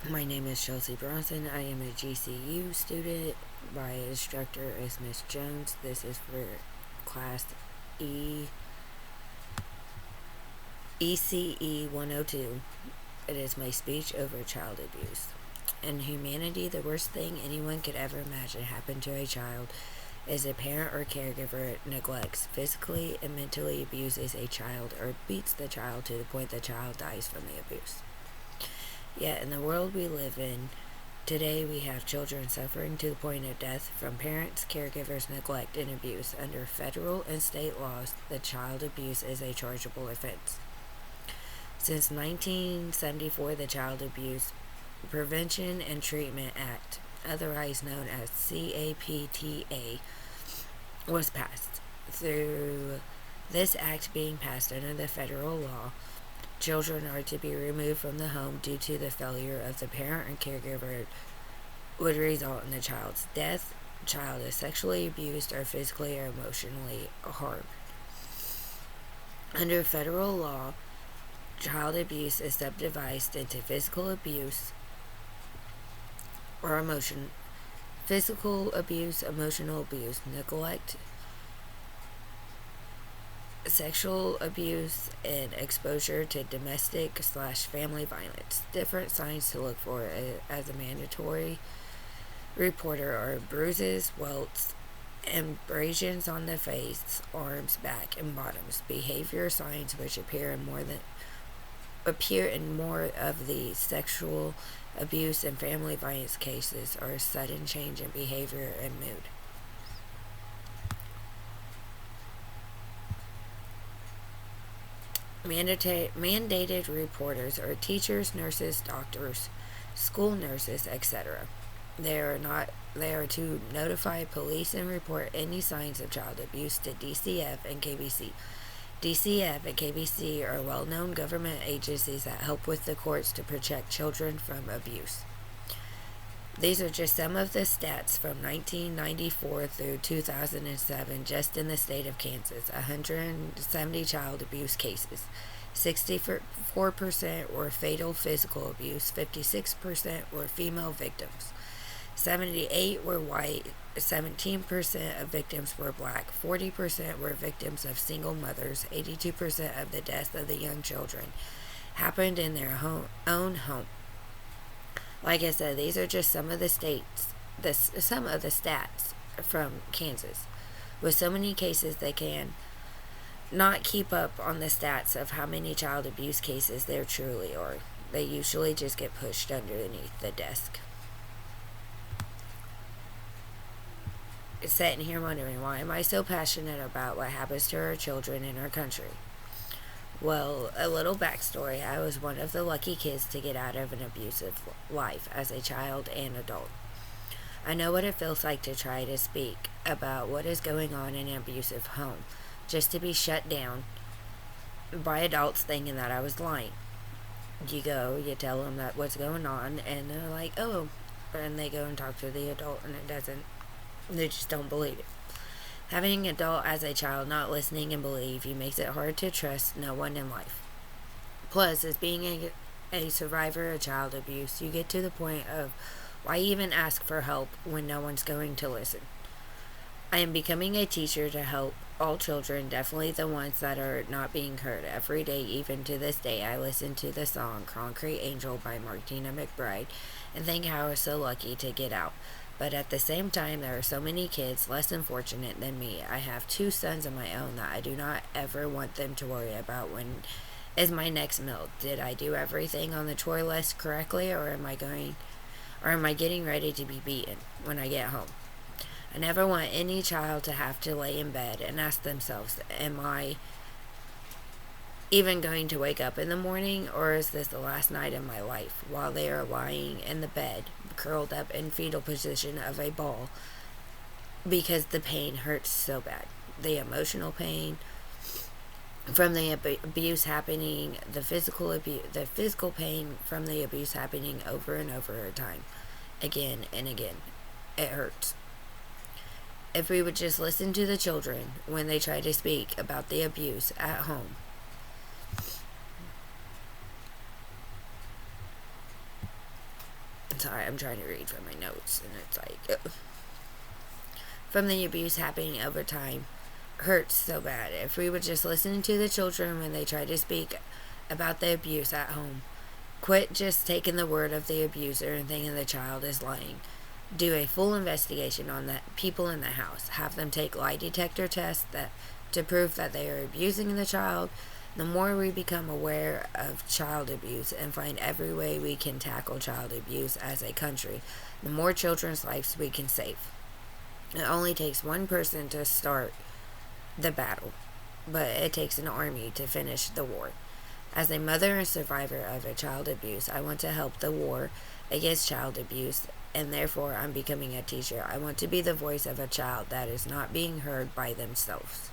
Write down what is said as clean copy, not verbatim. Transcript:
My name is Chelsea Bronson. I am a GCU student. My instructor is Miss Jones. This is for class E ECE 102. It is my speech over child abuse. In humanity, the worst thing anyone could ever imagine happen to a child is a parent or caregiver neglects, physically and mentally abuses a child or beats the child to the point the child dies from the abuse. Yet in the world we live in today, we have children suffering to the point of death from parents, caregivers, neglect, and abuse. Under federal and state laws, the child abuse is a chargeable offense. Since 1974, the Child Abuse Prevention and Treatment Act, otherwise known as CAPTA, was passed. Through this act being passed under the federal law, children are to be removed from the home due to the failure of the parent and caregiver would result in the child's death. Child is sexually abused or physically or emotionally harmed. Under federal law, child abuse is subdivided into physical abuse or physical abuse, emotional abuse, neglect, sexual abuse, and exposure to domestic/family violence. Different signs to look for as a mandatory reporter are bruises, welts, abrasions on the face, arms, back, and bottoms. Behavior signs which appear in more of the sexual abuse and family violence cases are sudden change in behavior and mood. Mandated reporters are teachers, nurses, doctors, school nurses, etc. They are to notify police and report any signs of child abuse to DCF and KBC. DCF and KBC are well-known government agencies that help with the courts to protect children from abuse. These are just some of the stats from 1994 through 2007 just in the state of Kansas. 170 child abuse cases. 64% were fatal physical abuse. 56% were female victims. 78 were white. 17% of victims were black. 40% were victims of single mothers. 82% of the deaths of the young children happened in their own home. Like I said, these are just some of the stats from Kansas. With so many cases, they can not keep up on the stats of how many child abuse cases there truly are. They usually just get pushed underneath the desk. Sitting here wondering, why am I so passionate about what happens to our children in our country? Well, a little backstory. I was one of the lucky kids to get out of an abusive life as a child and adult. I know what it feels like to try to speak about what is going on in an abusive home, just to be shut down by adults thinking that I was lying. You tell them that what's going on, and they're like, oh, and they go and talk to the adult, and they just don't believe it. Having an adult as a child not listening and believe you makes it hard to trust no one in life. Plus, as being a survivor of child abuse, you get to the point of why even ask for help when no one's going to listen. I am becoming a teacher to help all children, definitely the ones that are not being heard. Every day, even to this day, I listen to the song Concrete Angel by Martina McBride and think how I was so lucky to get out. But at the same time, there are so many kids less unfortunate than me. I have 2 sons of my own that I do not ever want them to worry about when is my next meal. Did I do everything on the chore list correctly, or am I getting ready to be beaten when I get home? I never want any child to have to lay in bed and ask themselves, am I even going to wake up in the morning, or is this the last night of my life, while they are lying in the bed, curled up in fetal position of a ball, because the pain hurts so bad. The emotional pain from the abuse happening, the physical pain from the abuse happening over and over time, again and again. It hurts. If we would just listen to the children when they try to speak about the abuse at home, Sorry, I'm trying to read from my notes, and it's like, ugh. From the abuse happening over time hurts so bad. If we would just listen to the children when they try to speak about the abuse at home, quit just taking the word of the abuser and thinking the child is lying. Do a full investigation on the people in the house. Have them take lie detector tests to prove that they are abusing the child. The more we become aware of child abuse and find every way we can tackle child abuse as a country, the more children's lives we can save. It only takes one person to start the battle, but it takes an army to finish the war. As a mother and survivor of a child abuse, I want to help the war against child abuse, and therefore I'm becoming a teacher. I want to be the voice of a child that is not being heard by themselves.